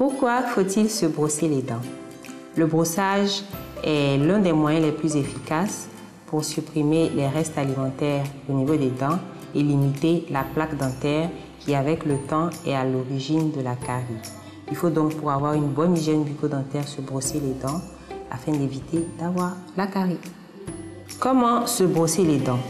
Pourquoi faut-il se brosser les dents? Le brossage est l'un des moyens les plus efficaces pour supprimer les restes alimentaires au niveau des dents et limiter la plaque dentaire qui, avec le temps, est à l'origine de la carie. Il faut donc, pour avoir une bonne hygiène bucco-dentaire, se brosser les dents afin d'éviter d'avoir la carie. Comment se brosser les dents?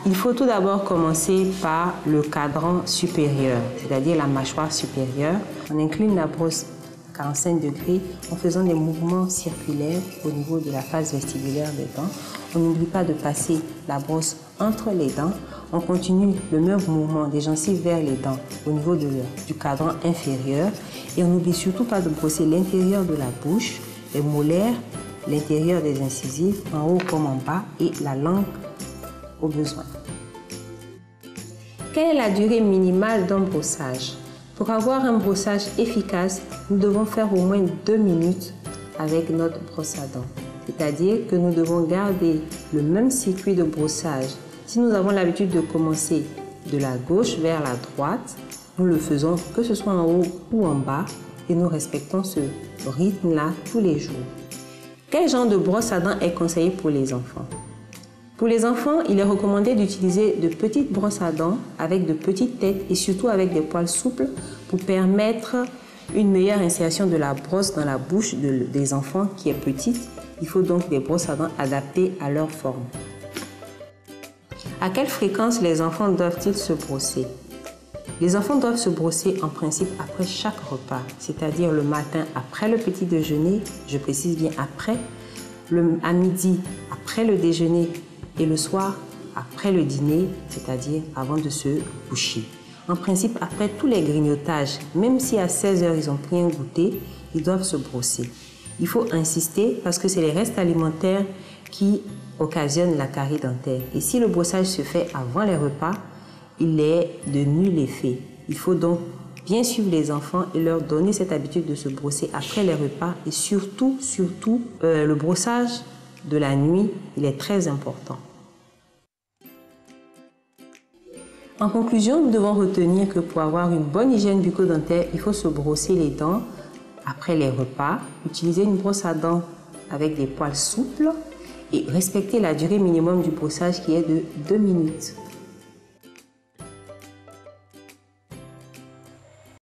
Il faut tout d'abord commencer par le cadran supérieur, c'est-à-dire la mâchoire supérieure. On incline la brosse à 45 degrés en faisant des mouvements circulaires au niveau de la face vestibulaire des dents. On n'oublie pas de passer la brosse entre les dents. On continue le même mouvement des gencives vers les dents au niveau du cadran inférieur. Et on n'oublie surtout pas de brosser l'intérieur de la bouche, les molaires, l'intérieur des incisives, en haut comme en bas, et la langue au besoin. Quelle est la durée minimale d'un brossage? Pour avoir un brossage efficace, nous devons faire au moins 2 minutes avec notre brosse à dents. C'est-à-dire que nous devons garder le même circuit de brossage. Si nous avons l'habitude de commencer de la gauche vers la droite, nous le faisons que ce soit en haut ou en bas et nous respectons ce rythme-là tous les jours. Quel genre de brosse à dents est conseillé pour les enfants? Pour les enfants, il est recommandé d'utiliser de petites brosses à dents avec de petites têtes et surtout avec des poils souples pour permettre une meilleure insertion de la brosse dans la bouche des enfants qui est petite. Il faut donc des brosses à dents adaptées à leur forme. À quelle fréquence les enfants doivent-ils se brosser? Les enfants doivent se brosser en principe après chaque repas, c'est-à-dire le matin après le petit déjeuner, je précise bien après, à midi après le déjeuner et le soir après le dîner, c'est-à-dire avant de se coucher. En principe, après tous les grignotages, même si à 16 h ils ont pris un goûter, ils doivent se brosser. Il faut insister parce que c'est les restes alimentaires qui occasionnent la carie dentaire. Et si le brossage se fait avant les repas, il est de nul effet. Il faut donc bien suivre les enfants et leur donner cette habitude de se brosser après les repas et surtout, le brossage de la nuit, il est très important. En conclusion, nous devons retenir que pour avoir une bonne hygiène bucco-dentaire, il faut se brosser les dents après les repas, utiliser une brosse à dents avec des poils souples et respecter la durée minimum du brossage qui est de 2 minutes.